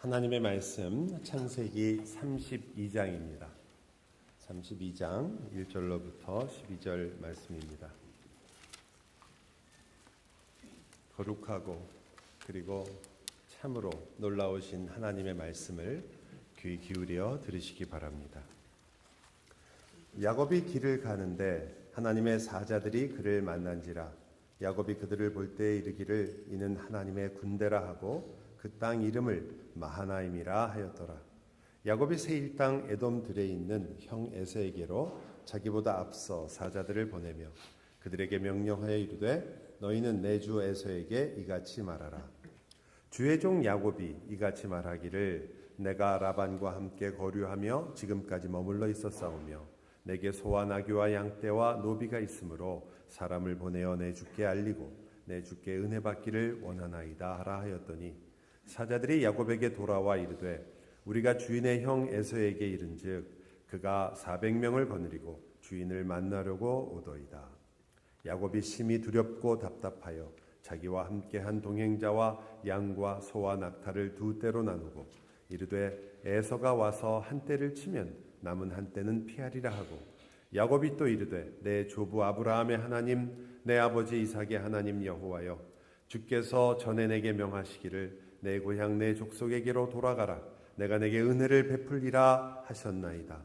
하나님의 말씀 창세기 32장입니다. 32장 1절로부터 12절 말씀입니다. 거룩하고 그리고 참으로 놀라우신 하나님의 말씀을 귀 기울여 들으시기 바랍니다. 야곱이 길을 가는데 하나님의 사자들이 그를 만난지라. 야곱이 그들을 볼 때 이르기를 이는 하나님의 군대라 하고 그 땅 이름을 마하나임이라 하였더라. 야곱이 세일 땅 에돔들에 있는 형 에서에게로 자기보다 앞서 사자들을 보내며 그들에게 명령하여 이르되 너희는 내 주 에서에게 이같이 말하라. 주의 종 야곱이 이같이 말하기를 내가 라반과 함께 거류하며 지금까지 머물러 있었사오며 내게 소와 나귀와 양떼와 노비가 있으므로 사람을 보내어 내 주께 알리고 내 주께 은혜 받기를 원하나이다 하라 하였더니 사자들이 야곱에게 돌아와 이르되 우리가 주인의 형 에서에게 이른즉 그가 400명을 거느리고 주인을 만나려고 오더이다. 야곱이 심히 두렵고 답답하여 자기와 함께한 동행자와 양과 소와 낙타를 두 떼로 나누고 이르되 에서가 와서 한 떼를 치면 남은 한 떼는 피하리라 하고 야곱이 또 이르되 내 조부 아브라함의 하나님 내 아버지 이삭의 하나님 여호와여 주께서 전에 내게 명하시기를 내 고향 내 족속에게로 돌아가라 내가 내게 은혜를 베풀리라 하셨나이다.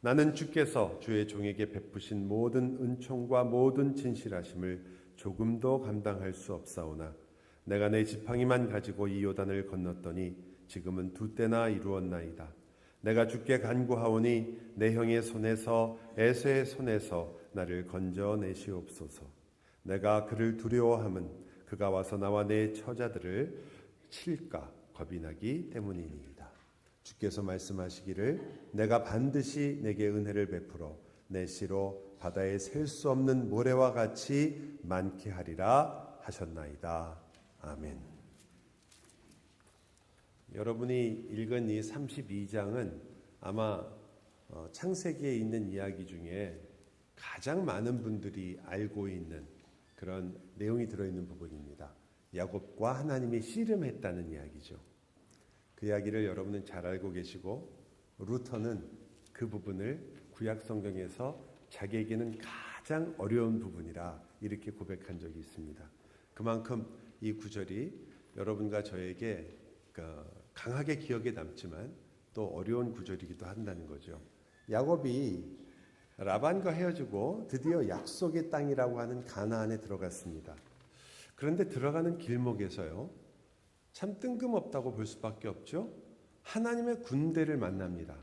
나는 주께서 주의 종에게 베푸신 모든 은총과 모든 진실하심을 조금도 감당할 수 없사오나 내가 내 지팡이만 가지고 이 요단을 건넜더니 지금은 두 때나 이루었나이다. 내가 주께 간구하오니 내 형의 손에서 에서의 손에서 나를 건져내시옵소서. 내가 그를 두려워함은 그가 와서 나와 내 처자들을 칠까 겁이 나기 때문이니이다. 주께서 말씀하시기를 내가 반드시 내게 은혜를 베풀어 내 씨로 바다에 셀 수 없는 모래와 같이 많게 하리라 하셨나이다. 아멘. 여러분이 읽은 이 32장은 아마 창세기에 있는 이야기 중에 가장 많은 분들이 알고 있는 그런 내용이 들어있는 부분입니다. 야곱과 하나님이 씨름했다는 이야기죠. 그 이야기를 여러분은 잘 알고 계시고 루터는 그 부분을 구약 성경에서 자기에게는 가장 어려운 부분이라 이렇게 고백한 적이 있습니다. 그만큼 이 구절이 여러분과 저에게 강하게 기억에 남지만 또 어려운 구절이기도 한다는 거죠. 야곱이 라반과 헤어지고 드디어 약속의 땅이라고 하는 가나안에 들어갔습니다. 그런데 들어가는 길목에서요, 참 뜬금없다고 볼 수밖에 없죠. 하나님의 군대를 만납니다.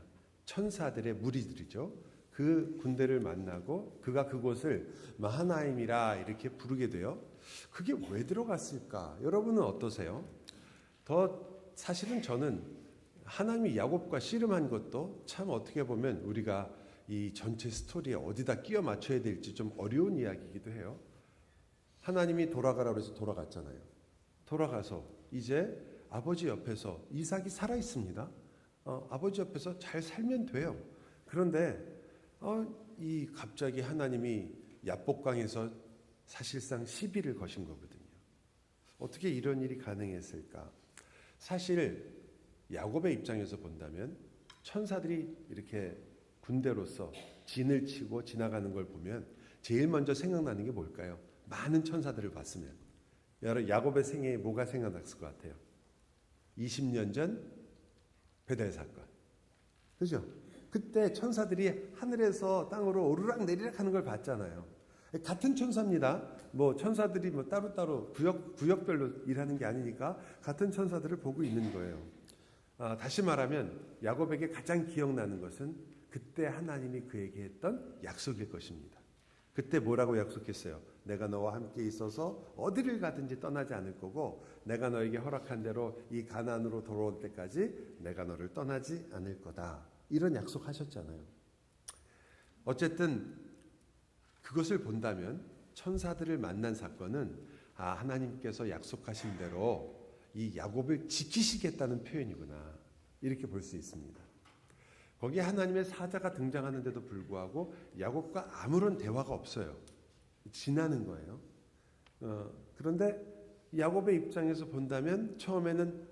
천사들의 무리들이죠. 그 군대를 만나고 그가 그곳을 마하나임이라 이렇게 부르게 돼요. 그게 왜 들어갔을까? 여러분은 어떠세요? 사실은 저는 하나님이 야곱과 씨름한 것도 참 어떻게 보면 우리가 이 전체 스토리에 어디다 끼워 맞춰야 될지 좀 어려운 이야기이기도 해요. 하나님이 돌아가라고 해서 돌아갔잖아요. 돌아가서 이제 아버지 옆에서 이삭이 살아 있습니다. 아버지 옆에서 잘 살면 돼요. 그런데 갑자기 하나님이 야복강에서 사실상 시비를 거신 거거든요. 어떻게 이런 일이 가능했을까? 사실 야곱의 입장에서 본다면 천사들이 이렇게 군대로서 진을 치고 지나가는 걸 보면 제일 먼저 생각나는 게 뭘까요? 많은 천사들을 봤으면 야곱의 생애에 뭐가 생각났을 것 같아요? 20년 전 베델 사건. 그죠? 그때 천사들이 하늘에서 땅으로 오르락 내리락 하는 걸 봤잖아요. 같은 천사입니다. 천사들이 따로따로 구역별로 일하는 게 아니니까 같은 천사들을 보고 있는 거예요. 다시 말하면 야곱에게 가장 기억나는 것은 그때 하나님이 그에게 했던 약속일 것입니다. 그때 뭐라고 약속했어요? 내가 너와 함께 있어서 어디를 가든지 떠나지 않을 거고 내가 너에게 허락한 대로 이 가나안으로 돌아올 때까지 내가 너를 떠나지 않을 거다. 이런 약속하셨잖아요. 어쨌든 그것을 본다면 천사들을 만난 사건은 하나님께서 약속하신 대로 이 야곱을 지키시겠다는 표현이구나. 이렇게 볼 수 있습니다. 거기에 하나님의 사자가 등장하는데도 불구하고 야곱과 아무런 대화가 없어요. 지나는 거예요. 그런데 야곱의 입장에서 본다면 처음에는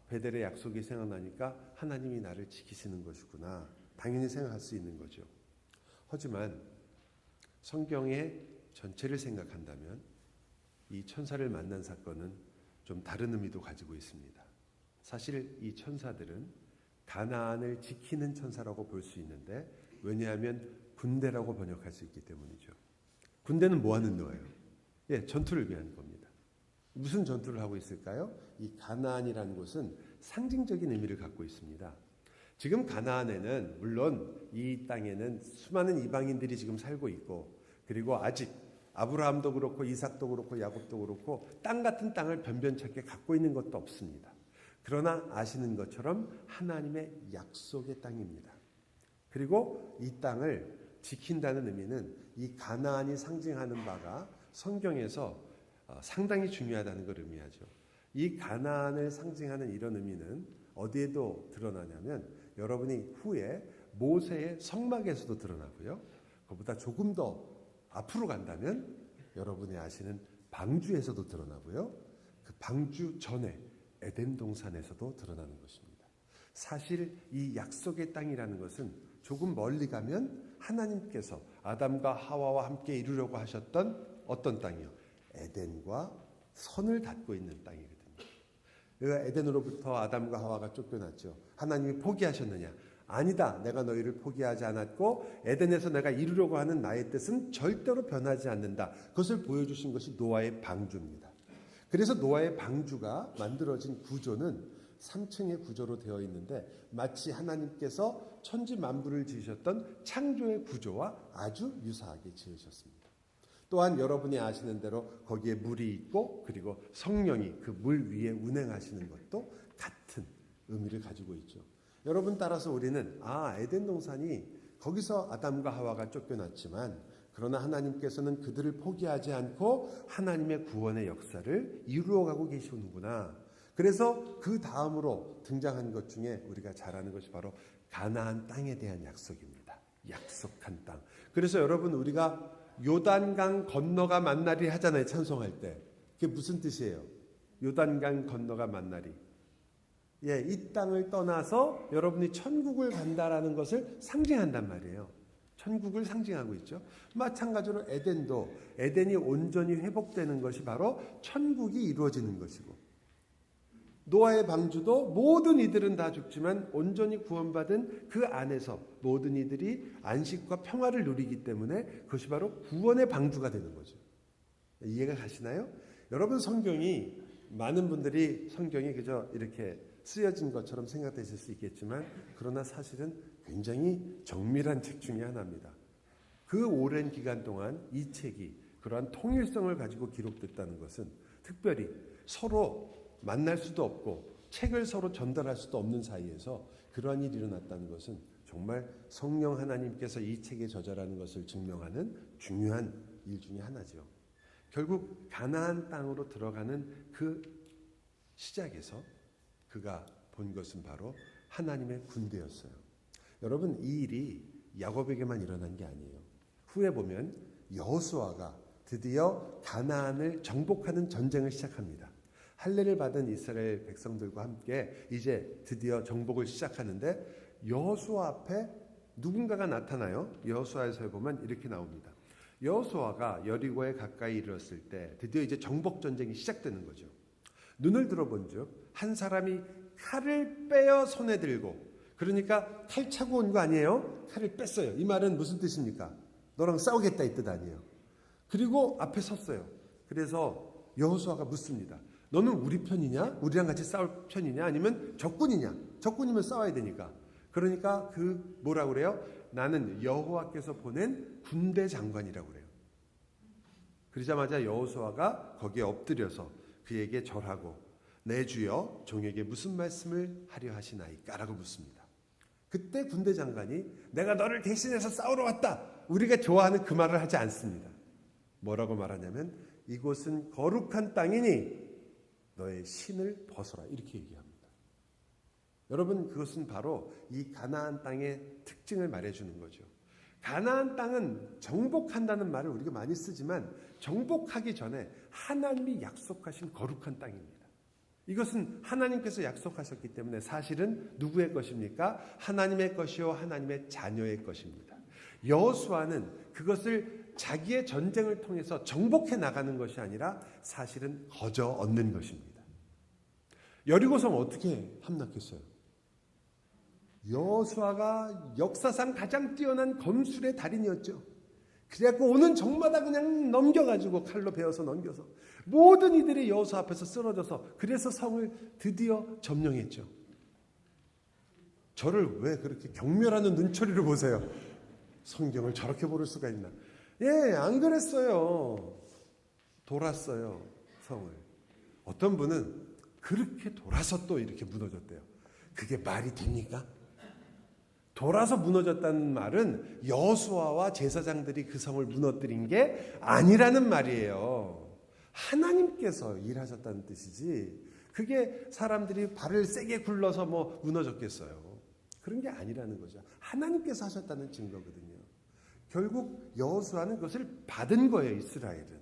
베델의 약속이 생각나니까 하나님이 나를 지키시는 것이구나. 당연히 생각할 수 있는 거죠. 하지만 성경의 전체를 생각한다면 이 천사를 만난 사건은 좀 다른 의미도 가지고 있습니다. 사실 이 천사들은 가나안을 지키는 천사라고 볼 수 있는데, 왜냐하면 군대라고 번역할 수 있기 때문이죠. 군대는 뭐 하는 거예요? 전투를 위한 겁니다. 무슨 전투를 하고 있을까요? 이 가나안이라는 곳은 상징적인 의미를 갖고 있습니다. 지금 가나안에는 물론 이 땅에는 수많은 이방인들이 지금 살고 있고, 그리고 아직 아브라함도 그렇고 이삭도 그렇고 야곱도 그렇고 땅 같은 땅을 변변찮게 갖고 있는 것도 없습니다. 그러나 아시는 것처럼 하나님의 약속의 땅입니다. 그리고 이 땅을 지킨다는 의미는 이 가나안이 상징하는 바가 성경에서 상당히 중요하다는 걸 의미하죠. 이 가나안을 상징하는 이런 의미는 어디에도 드러나냐면 여러분이 후에 모세의 성막에서도 드러나고요. 그보다 조금 더 앞으로 간다면 여러분이 아시는 방주에서도 드러나고요. 그 방주 전에 에덴 동산에서도 드러나는 것입니다. 사실 이 약속의 땅이라는 것은 조금 멀리 가면 하나님께서 아담과 하와와 함께 이루려고 하셨던 어떤 땅이요? 에덴과 선을 닫고 있는 땅이거든요. 에덴으로부터 아담과 하와가 쫓겨났죠. 하나님이 포기하셨느냐? 아니다. 내가 너희를 포기하지 않았고 에덴에서 내가 이루려고 하는 나의 뜻은 절대로 변하지 않는다. 그것을 보여주신 것이 노아의 방주입니다. 그래서 노아의 방주가 만들어진 구조는 3층의 구조로 되어 있는데 마치 하나님께서 천지 만물을 지으셨던 창조의 구조와 아주 유사하게 지으셨습니다. 또한 여러분이 아시는 대로 거기에 물이 있고 그리고 성령이 그 물 위에 운행하시는 것도 같은 의미를 가지고 있죠. 여러분, 따라서 우리는 에덴 동산이 거기서 아담과 하와가 쫓겨났지만 그러나 하나님께서는 그들을 포기하지 않고 하나님의 구원의 역사를 이루어가고 계시는구나. 그래서 그 다음으로 등장한 것 중에 우리가 잘 아는 것이 바로 가나안 땅에 대한 약속입니다. 약속한 땅. 그래서 여러분, 우리가 요단강 건너가 만나리 하잖아요. 찬송할 때. 그게 무슨 뜻이에요? 요단강 건너가 만나리. 이 땅을 떠나서 여러분이 천국을 간다라는 것을 상징한단 말이에요. 천국을 상징하고 있죠. 마찬가지로 에덴이 온전히 회복되는 것이 바로 천국이 이루어지는 것이고, 노아의 방주도 모든 이들은 다 죽지만 온전히 구원받은 그 안에서 모든 이들이 안식과 평화를 누리기 때문에 그것이 바로 구원의 방주가 되는 거죠. 이해가 가시나요? 여러분, 많은 분들이 성경이 그저 이렇게 쓰여진 것처럼 생각되실 수 있겠지만 그러나 사실은 굉장히 정밀한 책 중에 하나입니다. 그 오랜 기간 동안 이 책이 그러한 통일성을 가지고 기록됐다는 것은 특별히 서로 만날 수도 없고 책을 서로 전달할 수도 없는 사이에서 그러한 일이 일어났다는 것은 정말 성령 하나님께서 이 책에 저자라는 것을 증명하는 중요한 일 중에 하나죠. 결국 가나안 땅으로 들어가는 그 시작에서 그가 본 것은 바로 하나님의 군대였어요. 여러분, 이 일이 야곱에게만 일어난 게 아니에요. 후에 보면 여호수아가 드디어 가나안을 정복하는 전쟁을 시작합니다. 할례를 받은 이스라엘 백성들과 함께 이제 드디어 정복을 시작하는데 여호수아 앞에 누군가가 나타나요. 여호수아에서 보면 이렇게 나옵니다. 여호수아가 여리고에 가까이 이르렀을 때 드디어 이제 정복 전쟁이 시작되는 거죠. 눈을 들어본즉 한 사람이 칼을 빼어 손에 들고, 그러니까 칼 차고 온 거 아니에요? 칼을 뺐어요. 이 말은 무슨 뜻입니까? 너랑 싸우겠다 이 뜻 아니에요. 그리고 앞에 섰어요. 그래서 여호수아가 묻습니다. 너는 우리 편이냐? 우리랑 같이 싸울 편이냐? 아니면 적군이냐? 적군이면 싸워야 되니까. 그러니까 뭐라고 그래요? 나는 여호와께서 보낸 군대 장관이라고 그래요. 그러자마자 여호수아가 거기에 엎드려서 그에게 절하고 내 주여 종에게 무슨 말씀을 하려 하시나이까? 라고 묻습니다. 그때 군대 장관이 내가 너를 대신해서 싸우러 왔다. 우리가 좋아하는 그 말을 하지 않습니다. 뭐라고 말하냐면 이곳은 거룩한 땅이니 너의 신을 벗어라. 이렇게 얘기합니다. 여러분, 그것은 바로 이 가나안 땅의 특징을 말해주는 거죠. 가나안 땅은 정복한다는 말을 우리가 많이 쓰지만 정복하기 전에 하나님이 약속하신 거룩한 땅입니다. 이것은 하나님께서 약속하셨기 때문에 사실은 누구의 것입니까? 하나님의 것이요 하나님의 자녀의 것입니다. 여호수아는 그것을 자기의 전쟁을 통해서 정복해 나가는 것이 아니라 사실은 거저 얻는 것입니다. 여리고성 어떻게 함락했어요? 여호수아가 역사상 가장 뛰어난 검술의 달인이었죠. 그래갖고 오는 적마다 그냥 넘겨가지고 칼로 베어서 넘겨서 모든 이들이 여호수아 앞에서 쓰러져서 그래서 성을 드디어 점령했죠. 저를 왜 그렇게 경멸하는 눈초리로 보세요? 성경을 저렇게 고를 수가 있나? 예, 안 그랬어요. 돌았어요, 성을. 어떤 분은 그렇게 돌아서 또 이렇게 무너졌대요. 그게 말이 됩니까? 돌아서 무너졌다는 말은 여호수아와 제사장들이 그 성을 무너뜨린 게 아니라는 말이에요. 하나님께서 일하셨다는 뜻이지 그게 사람들이 발을 세게 굴러서 뭐 무너졌겠어요. 그런 게 아니라는 거죠. 하나님께서 하셨다는 증거거든요. 결국 여호수아는 그것을 받은 거예요, 이스라엘은.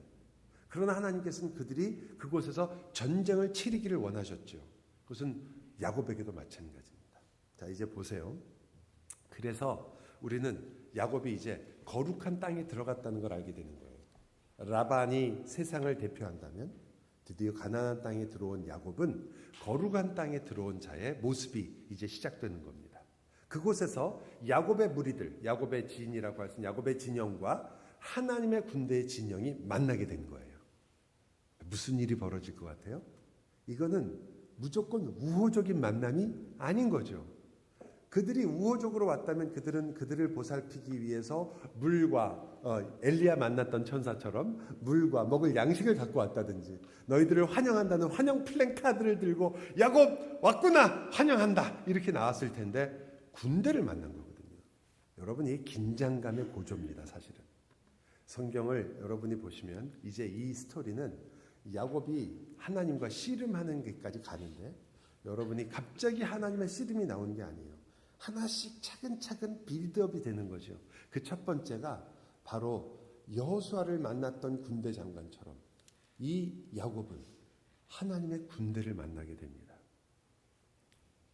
그러나 하나님께서는 그들이 그곳에서 전쟁을 치르기를 원하셨죠. 그것은 야곱에게도 마찬가지입니다. 자, 이제 보세요. 그래서 우리는 야곱이 이제 거룩한 땅에 들어갔다는 걸 알게 되는 거예요. 라반이 세상을 대표한다면 드디어 가나안 땅에 들어온 야곱은 거룩한 땅에 들어온 자의 모습이 이제 시작되는 겁니다. 그곳에서 야곱의 무리들, 야곱의 지인이라고 할 수 있는 야곱의 진영과 하나님의 군대의 진영이 만나게 된 거예요. 무슨 일이 벌어질 것 같아요? 이거는 무조건 우호적인 만남이 아닌 거죠. 그들이 우호적으로 왔다면 그들은 그들을 보살피기 위해서 물과 엘리야 만났던 천사처럼 물과 먹을 양식을 갖고 왔다든지 너희들을 환영한다는 환영 플랜카드를 들고 야곱 왔구나 환영한다 이렇게 나왔을 텐데 군대를 만난 거거든요. 여러분 이 긴장감의 고조입니다. 사실은 성경을 여러분이 보시면 이제 이 스토리는 야곱이 하나님과 씨름하는 데까지 가는데 여러분이 갑자기 하나님의 씨름이 나오는 게 아니에요. 하나씩 차근차근 빌드업이 되는 거죠. 그 첫 번째가 바로 여호수아를 만났던 군대 장관처럼 이 야곱은 하나님의 군대를 만나게 됩니다.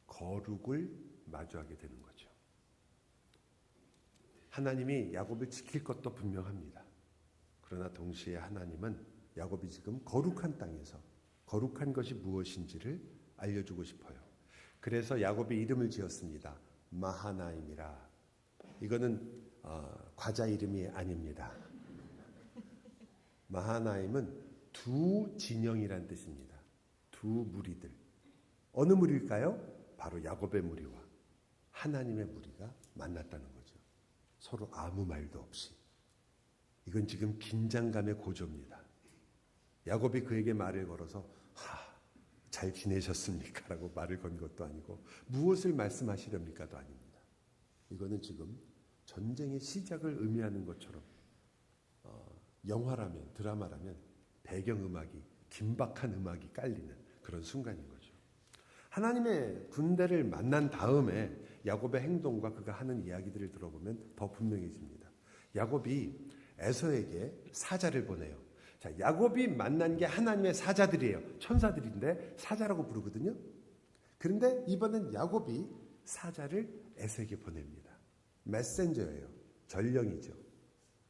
거룩을 마주하게 되는 거죠. 하나님이 야곱을 지킬 것도 분명합니다. 그러나 동시에 하나님은 야곱이 지금 거룩한 땅에서 거룩한 것이 무엇인지를 알려주고 싶어요. 그래서 야곱이 이름을 지었습니다. 마하나임이라. 이거는 과자 이름이 아닙니다. 마하나임은 두 진영이란 뜻입니다. 두 무리들. 어느 무리일까요? 바로 야곱의 무리와 하나님의 무리가 만났다는 거죠. 서로 아무 말도 없이. 이건 지금 긴장감의 고조입니다. 야곱이 그에게 말을 걸어서 잘 지내셨습니까? 라고 말을 건 것도 아니고 무엇을 말씀하시렵니까도 아닙니다. 이거는 지금 전쟁의 시작을 의미하는 것처럼 영화라면 드라마라면 배경음악이 긴박한 음악이 깔리는 그런 순간인 거죠. 하나님의 군대를 만난 다음에 야곱의 행동과 그가 하는 이야기들을 들어보면 더 분명해집니다. 야곱이 에서에게 사자를 보내요. 자, 야곱이 만난 게 하나님의 사자들이에요. 천사들인데 사자라고 부르거든요. 그런데 이번엔 야곱이 사자를 에서에게 보냅니다. 메신저예요. 전령이죠.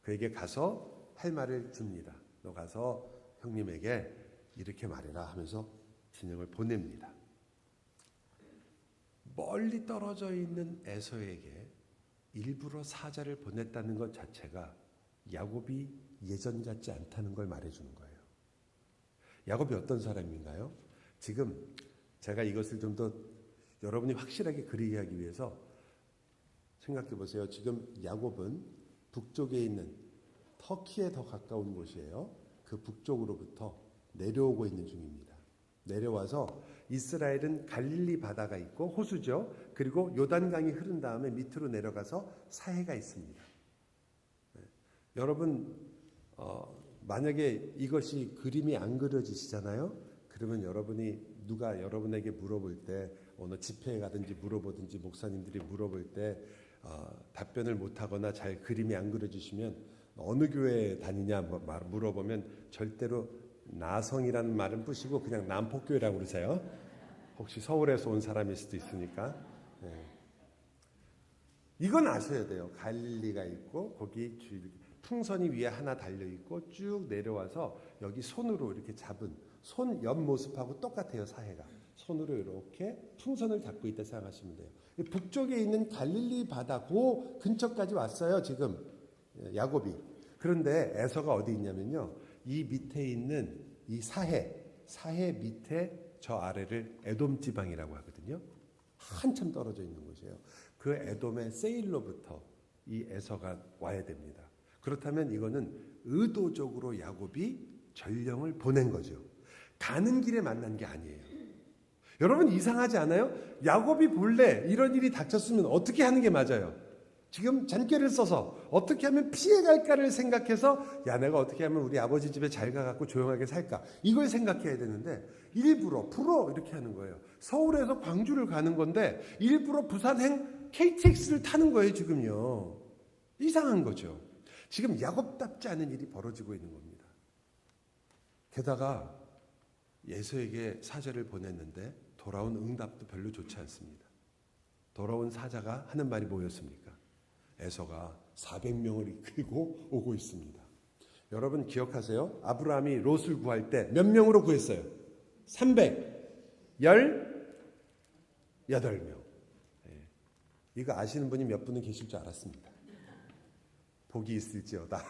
그에게 가서 할 말을 줍니다. 너 가서 형님에게 이렇게 말해라 하면서 진영을 보냅니다. 멀리 떨어져 있는 에서에게 일부러 사자를 보냈다는 것 자체가 야곱이 예전 같지 않다는 걸 말해주는 거예요. 야곱이 어떤 사람인가요? 지금 제가 이것을 좀 더 여러분이 확실하게 그리게 하기 위해서 생각해 보세요. 지금 야곱은 북쪽에 있는 터키에 더 가까운 곳이에요. 그 북쪽으로부터 내려오고 있는 중입니다. 내려와서 이스라엘은 갈릴리 바다가 있고 호수죠. 그리고 요단강이 흐른 다음에 밑으로 내려가서 사해가 있습니다. 여러분 만약에 이것이 그림이 안 그려지시잖아요. 그러면 여러분이 누가 여러분에게 물어볼 때 어느 집회에 가든지 물어보든지 목사님들이 물어볼 때 답변을 못하거나 잘 그림이 안 그려지시면 어느 교회 다니냐 물어보면 절대로 나성이라는 말은 뿌시고 그냥 남포교회라고 그러세요. 혹시 서울에서 온 사람일 수도 있으니까. 네. 이건 아셔야 돼요. 갈릴리가 있고 거기 풍선이 위에 하나 달려 있고 쭉 내려와서 여기 손으로 이렇게 잡은 손 옆 모습하고 똑같아요. 사해가 손으로 이렇게 풍선을 잡고 있다 생각하시면 돼요. 북쪽에 있는 갈릴리 바다 그 근처까지 왔어요. 지금 야곱이. 그런데 에서가 어디 있냐면요. 이 밑에 있는 이 사해 밑에 저 아래를 에돔 지방이라고 하거든요. 한참 떨어져 있는 곳이에요. 그 에돔의 세일로부터 이 에서가 와야 됩니다. 그렇다면 이거는 의도적으로 야곱이 전령을 보낸 거죠. 가는 길에 만난 게 아니에요. 여러분 이상하지 않아요? 야곱이 본래 이런 일이 닥쳤으면 어떻게 하는 게 맞아요? 지금 잔꾀를 써서 어떻게 하면 피해갈까를 생각해서 야 내가 어떻게 하면 우리 아버지 집에 잘 가갖고 조용하게 살까 이걸 생각해야 되는데 일부러 이렇게 하는 거예요. 서울에서 광주를 가는 건데 일부러 부산행 KTX를 타는 거예요. 지금요. 이상한 거죠. 지금 야곱답지 않은 일이 벌어지고 있는 겁니다. 게다가 에서에게 사자를 보냈는데 돌아온 응답도 별로 좋지 않습니다. 돌아온 사자가 하는 말이 뭐였습니까? 에서가 400명을 이끌고 오고 있습니다. 여러분 기억하세요? 아브라함이 롯을 구할 때 몇 명으로 구했어요? 318명. 이거 아시는 분이 몇 분은 계실 줄 알았습니다. 복이 있을지어다.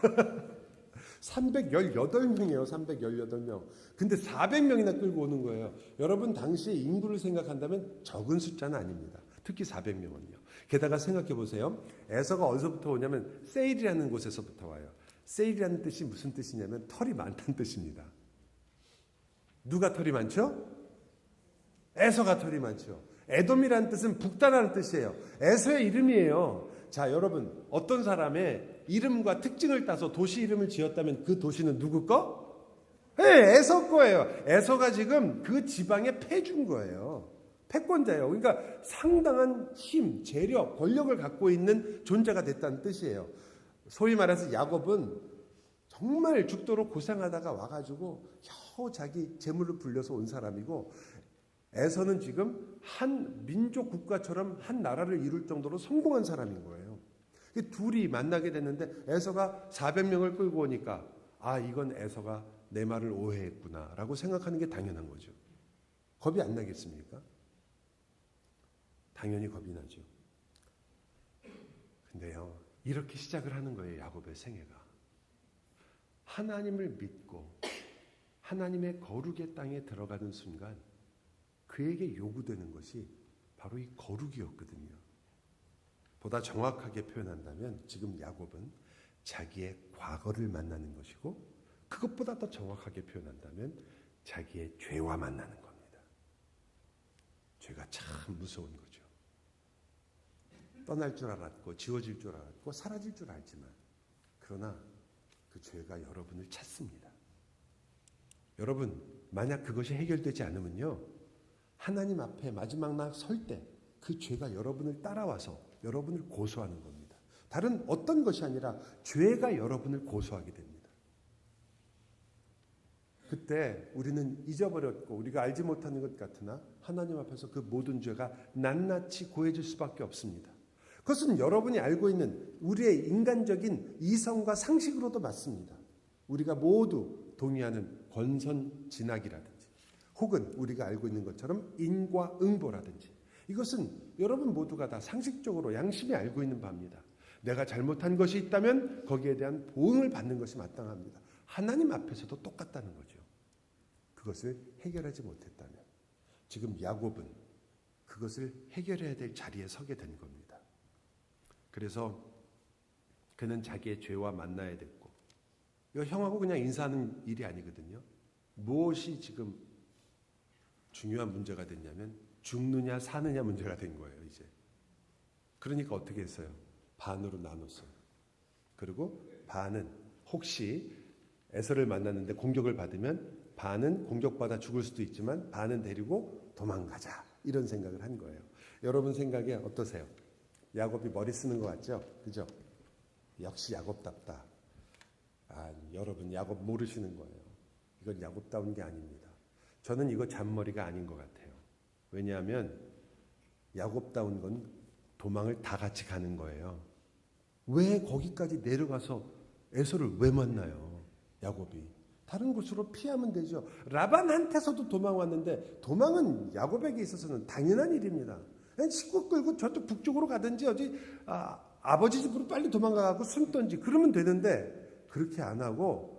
318명이에요. 318명. 근데 400명이나 끌고 오는 거예요. 여러분 당시의 인구를 생각한다면 적은 숫자는 아닙니다. 특히 400명은요. 게다가 생각해 보세요. 에서가 어디서부터 오냐면 세일이라는 곳에서부터 와요. 세일이라는 뜻이 무슨 뜻이냐면 털이 많다는 뜻입니다. 누가 털이 많죠? 에서가 털이 많죠. 에돔이라는 뜻은 북다라는 뜻이에요. 에서의 이름이에요. 자, 여러분 어떤 사람의 이름과 특징을 따서 도시 이름을 지었다면 그 도시는 누구 거? 네, 에서 거예요. 에서가 지금 그 지방에 패준 거예요. 패권자예요. 그러니까 상당한 힘, 재력, 권력을 갖고 있는 존재가 됐다는 뜻이에요. 소위 말해서 야곱은 정말 죽도록 고생하다가 와가지고 겨우 자기 재물을 불려서 온 사람이고 에서는 지금 한 민족 국가처럼 한 나라를 이룰 정도로 성공한 사람인 거예요. 둘이 만나게 됐는데 에서가 400명을 끌고 오니까 아 이건 에서가 내 말을 오해했구나 라고 생각하는 게 당연한 거죠. 겁이 안 나겠습니까? 당연히 겁이 나죠. 근데요 이렇게 시작을 하는 거예요. 야곱의 생애가. 하나님을 믿고 하나님의 거룩의 땅에 들어가는 순간 그에게 요구되는 것이 바로 이 거룩이었거든요. 보다 정확하게 표현한다면 지금 야곱은 자기의 과거를 만나는 것이고 그것보다 더 정확하게 표현한다면 자기의 죄와 만나는 겁니다. 죄가 참 무서운 거죠. 떠날 줄 알았고 지워질 줄 알았고 사라질 줄 알지만 그러나 그 죄가 여러분을 찾습니다. 여러분 만약 그것이 해결되지 않으면요 하나님 앞에 마지막 날 설 때 그 죄가 여러분을 따라와서 여러분을 고소하는 겁니다. 다른 어떤 것이 아니라 죄가 여러분을 고소하게 됩니다. 그때 우리는 잊어버렸고 우리가 알지 못하는 것 같으나 하나님 앞에서 그 모든 죄가 낱낱이 고해질 수밖에 없습니다. 그것은 여러분이 알고 있는 우리의 인간적인 이성과 상식으로도 맞습니다. 우리가 모두 동의하는 권선징악이라든지 혹은 우리가 알고 있는 것처럼 인과응보라든지 이것은 여러분 모두가 다 상식적으로 양심이 알고 있는 바입니다. 내가 잘못한 것이 있다면 거기에 대한 보응을 받는 것이 마땅합니다. 하나님 앞에서도 똑같다는 거죠. 그것을 해결하지 못했다면 지금 야곱은 그것을 해결해야 될 자리에 서게 된 겁니다. 그래서 그는 자기의 죄와 만나야 됐고 이거 형하고 그냥 인사하는 일이 아니거든요. 무엇이 지금 중요한 문제가 됐냐면 죽느냐 사느냐 문제가 된 거예요. 이제 그러니까 어떻게 했어요? 반으로 나눴어요. 그리고 반은 혹시 에서를 만났는데 공격을 받으면 반은 공격받아 죽을 수도 있지만 반은 데리고 도망가자 이런 생각을 한 거예요. 여러분 생각에 어떠세요? 야곱이 머리 쓰는 것 같죠? 그죠? 역시 야곱답다. 아, 여러분 야곱 모르시는 거예요. 이건 야곱다운 게 아닙니다. 저는 이거 잔머리가 아닌 것 같아요. 왜냐하면 야곱다운 건 도망을 다 같이 가는 거예요. 왜 거기까지 내려가서 에서를 왜 만나요? 야곱이. 다른 곳으로 피하면 되죠. 라반한테서도 도망왔는데 도망은 야곱에게 있어서는 당연한 일입니다. 식구 끌고 저쪽 북쪽으로 가든지 아버지 집으로 빨리 도망가고 숨던지 그러면 되는데 그렇게 안 하고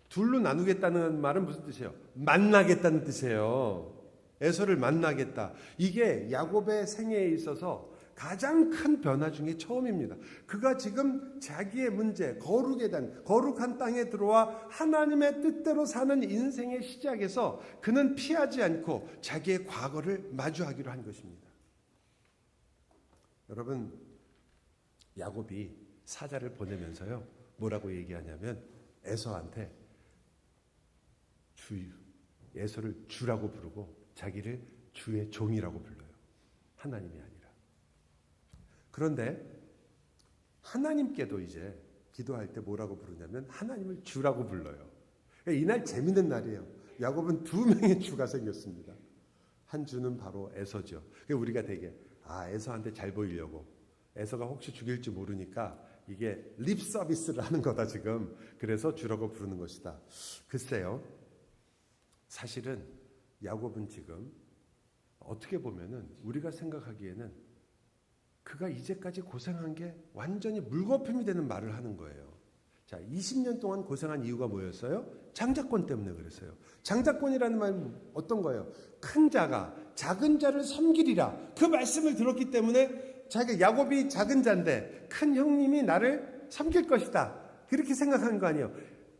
둘로 나누겠다는 말은 무슨 뜻이에요? 만나겠다는 뜻이에요. 에서를 만나겠다. 이게 야곱의 생애에 있어서 가장 큰 변화 중에 처음입니다. 그가 지금 자기의 문제, 거룩한 땅에 들어와 하나님의 뜻대로 사는 인생의 시작에서 그는 피하지 않고 자기의 과거를 마주하기로 한 것입니다. 여러분, 야곱이 사자를 보내면서요, 뭐라고 얘기하냐면 에서한테 에서를 주라고 부르고 자기를 주의 종이라고 불러요. 하나님이 아니라. 그런데 하나님께도 이제 기도할 때 뭐라고 부르냐면 하나님을 주라고 불러요. 이날 재밌는 날이에요. 야곱은 2명의 주가 생겼습니다. 한 주는 바로 에서죠. 우리가 되게 에서한테 잘 보이려고 에서가 혹시 죽일지 모르니까 이게 립 서비스를 하는 거다 지금. 그래서 주라고 부르는 것이다. 글쎄요. 사실은 야곱은 지금 어떻게 보면은 우리가 생각하기에는 그가 이제까지 고생한 게 완전히 물거품이 되는 말을 하는 거예요. 자, 20년 동안 고생한 이유가 뭐였어요? 장자권 때문에 그랬어요. 장자권이라는 말은 어떤 거예요? 큰 자가 작은 자를 섬기리라. 그 말씀을 들었기 때문에 야곱이 작은 자인데 큰 형님이 나를 섬길 것이다. 그렇게 생각한 거 아니에요.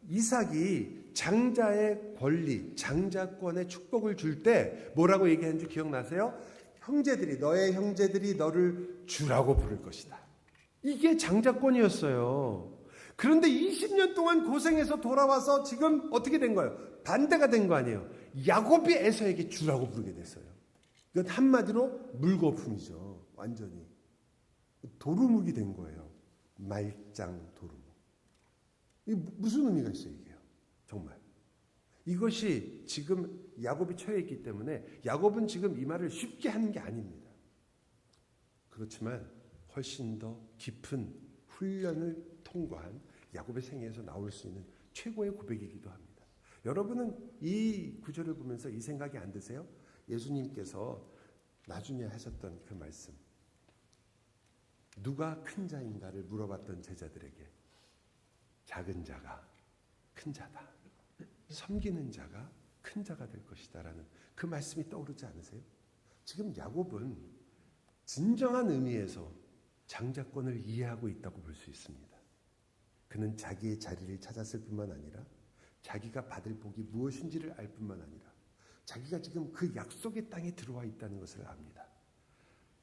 이삭이 장자의 권리, 장자권의 축복을 줄 때 뭐라고 얘기했는지 기억나세요? 너의 형제들이 너를 주라고 부를 것이다. 이게 장자권이었어요. 그런데 20년 동안 고생해서 돌아와서 지금 어떻게 된 거예요? 반대가 된 거 아니에요. 야곱이 에서에게 주라고 부르게 됐어요. 이건 한마디로 물거품이죠. 완전히. 도루묵이 된 거예요. 말짱 도루묵. 이게 무슨 의미가 있어요, 이게요? 정말. 이것이 지금 야곱이 처해 있기 때문에 야곱은 지금 이 말을 쉽게 하는 게 아닙니다. 그렇지만 훨씬 더 깊은 훈련을 통과한 야곱의 생애에서 나올 수 있는 최고의 고백이기도 합니다. 여러분은 이 구절을 보면서 이 생각이 안 드세요? 예수님께서 나중에 하셨던 그 말씀. 누가 큰 자인가를 물어봤던 제자들에게 작은 자가 큰 자다. 섬기는 자가 큰 자가 될 것이다 라는 그 말씀이 떠오르지 않으세요? 지금 야곱은 진정한 의미에서 장자권을 이해하고 있다고 볼 수 있습니다. 그는 자기의 자리를 찾았을 뿐만 아니라 자기가 받을 복이 무엇인지를 알 뿐만 아니라 자기가 지금 그 약속의 땅에 들어와 있다는 것을 압니다.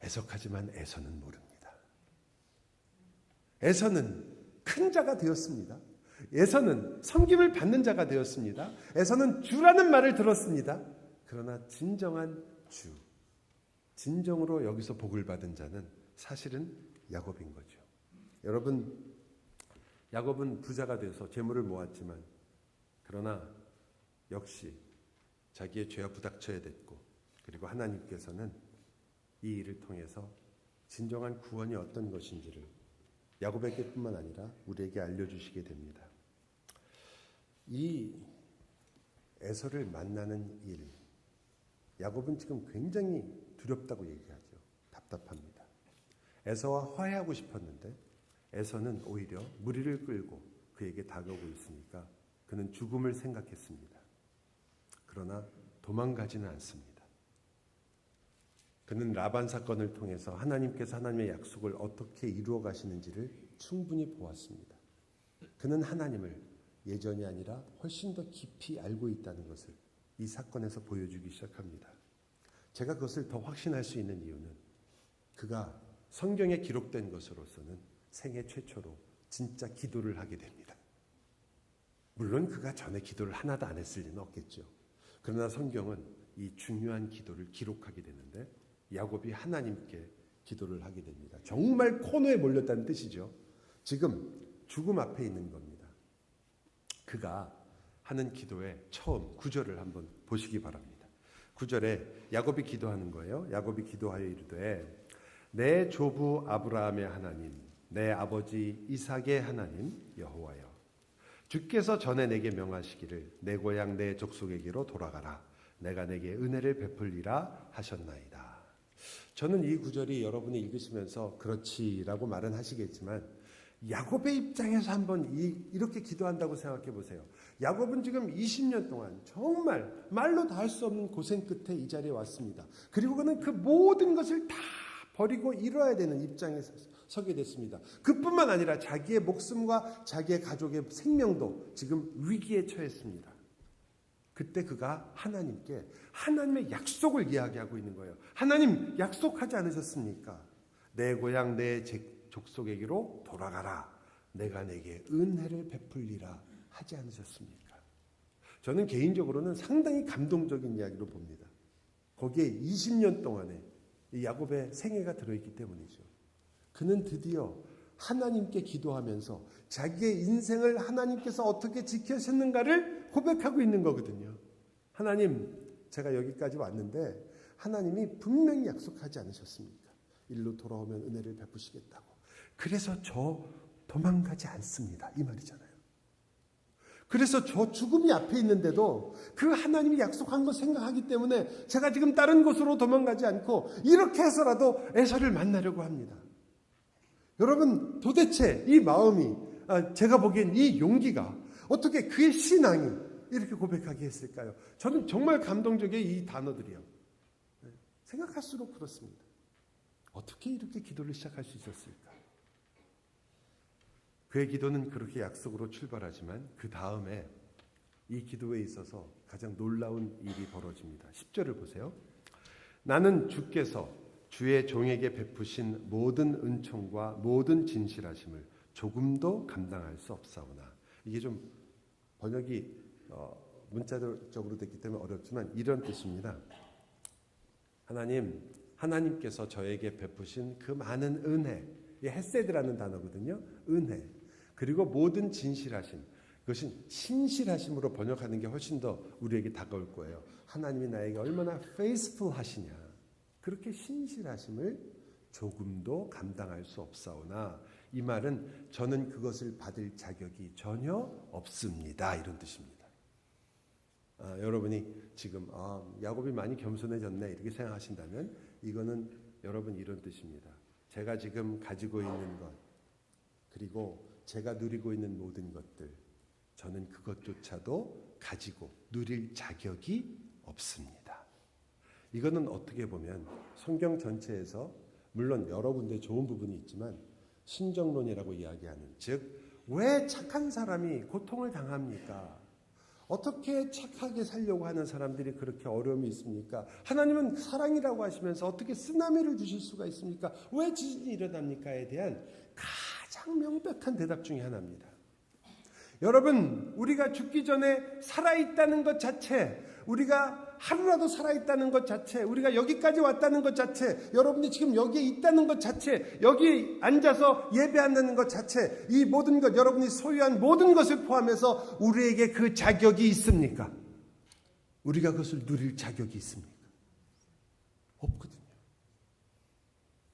애석하지만 에서는 모릅니다. 에서는 큰 자가 되었습니다. 에서는 섬김을 받는 자가 되었습니다. 에서는 주라는 말을 들었습니다. 그러나 진정한 주, 진정으로 여기서 복을 받은 자는 사실은 야곱인 거죠. 여러분, 야곱은 부자가 돼서 재물을 모았지만 그러나 역시 자기의 죄와 부닥쳐야 됐고 그리고 하나님께서는 이 일을 통해서 진정한 구원이 어떤 것인지를 야곱에게뿐만 아니라 우리에게 알려주시게 됩니다. 이 에서를 만나는 일, 야곱은 지금 굉장히 두렵다고 얘기하죠. 답답합니다. 에서와 화해하고 싶었는데 에서는 오히려 무리를 끌고 그에게 다가오고 있으니까 그는 죽음을 생각했습니다. 그러나 도망가지는 않습니다. 그는 라반 사건을 통해서 하나님께서 하나님의 약속을 어떻게 이루어 가시는지를 충분히 보았습니다. 그는 하나님을 예전이 아니라 훨씬 더 깊이 알고 있다는 것을 이 사건에서 보여주기 시작합니다. 제가 그것을 더 확신할 수 있는 이유는 그가 성경에 기록된 것으로서는 생애 최초로 진짜 기도를 하게 됩니다. 물론 그가 전에 기도를 하나도 안 했을 리는 없겠죠. 그러나 성경은 이 중요한 기도를 기록하게 되는데 야곱이 하나님께 기도를 하게 됩니다. 정말 코너에 몰렸다는 뜻이죠. 지금 죽음 앞에 있는 겁니다. 그가 하는 기도의 처음 9절을 한번 보시기 바랍니다. 9절에 야곱이 기도하는 거예요. 야곱이 기도하여 이르되 내 조부 아브라함의 하나님, 내 아버지 이삭의 하나님 여호와여, 주께서 전에 내게 명하시기를 내 고향 내 족속에게로 돌아가라. 내가 내게 은혜를 베풀리라 하셨나이다. 저는 이 구절이 여러분이 읽으시면서 그렇지라고 말은 하시겠지만 야곱의 입장에서 한번 이렇게 기도한다고 생각해 보세요. 야곱은 지금 20년 동안 정말 말로 다 할 수 없는 고생 끝에 이 자리에 왔습니다. 그리고 그는 그 모든 것을 다 버리고 이뤄야 되는 입장에 서게 됐습니다. 그뿐만 아니라 자기의 목숨과 자기의 가족의 생명도 지금 위기에 처했습니다. 그때 그가 하나님께 하나님의 약속을 이야기하고 있는 거예요. 하나님 약속하지 않으셨습니까? 내 고향 내 족속에게로 돌아가라. 내가 내게 은혜를 베풀리라 하지 않으셨습니까? 저는 개인적으로는 상당히 감동적인 이야기로 봅니다. 거기에 20년 동안의 이 야곱의 생애가 들어있기 때문이죠. 그는 드디어 하나님께 기도하면서 자기의 인생을 하나님께서 어떻게 지켜셨는가를 고백하고 있는 거거든요. 하나님, 제가 여기까지 왔는데 하나님이 분명히 약속하지 않으셨습니까? 일로 돌아오면 은혜를 베푸시겠다고. 그래서 저 도망가지 않습니다. 이 말이잖아요. 그래서 저 죽음이 앞에 있는데도 그 하나님이 약속한 거 생각하기 때문에 제가 지금 다른 곳으로 도망가지 않고 이렇게 해서라도 에서를 만나려고 합니다. 여러분, 도대체 이 마음이, 제가 보기엔 이 용기가 어떻게 그의 신앙이 이렇게 고백하게 했을까요? 저는 정말 감동적인 이 단어들이요. 생각할수록 그렇습니다. 어떻게 이렇게 기도를 시작할 수 있었을까? 그의 기도는 그렇게 약속으로 출발하지만 그 다음에 이 기도에 있어서 가장 놀라운 일이 벌어집니다. 10절을 보세요. 나는 주께서 주의 종에게 베푸신 모든 은총과 모든 진실하심을 조금도 감당할 수 없사오나. 이게 좀 번역이 문자적으로 됐기 때문에 어렵지만 이런 뜻입니다. 하나님께서 저에게 베푸신 그 많은 은혜, 이 헤세드라는 단어거든요. 은혜. 그리고 모든 진실하심, 그것은 신실하심으로 번역하는 게 훨씬 더 우리에게 다가올 거예요. 하나님이 나에게 얼마나 faithful 하시냐. 그렇게 신실하심을 조금도 감당할 수 없사오나, 이 말은 저는 그것을 받을 자격이 전혀 없습니다. 이런 뜻입니다. 여러분이 지금 야곱이 많이 겸손해졌네 이렇게 생각하신다면 이거는 여러분 이런 뜻입니다. 제가 지금 가지고 있는 것, 그리고 제가 누리고 있는 모든 것들, 저는 그것조차도 가지고 누릴 자격이 없습니다. 이거는 어떻게 보면 성경 전체에서 물론 여러 군데 좋은 부분이 있지만 신정론이라고 이야기하는, 즉 왜 착한 사람이 고통을 당합니까? 어떻게 착하게 살려고 하는 사람들이 그렇게 어려움이 있습니까? 하나님은 사랑이라고 하시면서 어떻게 쓰나미를 주실 수가 있습니까? 왜 지진이 일어납니까?에 대한 가장 명백한 대답 중에 하나입니다. 여러분, 우리가 죽기 전에 살아있다는 것 자체, 우리가 하루라도 살아있다는 것 자체, 우리가 여기까지 왔다는 것 자체, 여러분이 지금 여기에 있다는 것 자체, 여기 앉아서 예배한다는 것 자체, 이 모든 것, 여러분이 소유한 모든 것을 포함해서 우리에게 그 자격이 있습니까? 우리가 그것을 누릴 자격이 있습니까? 없거든요.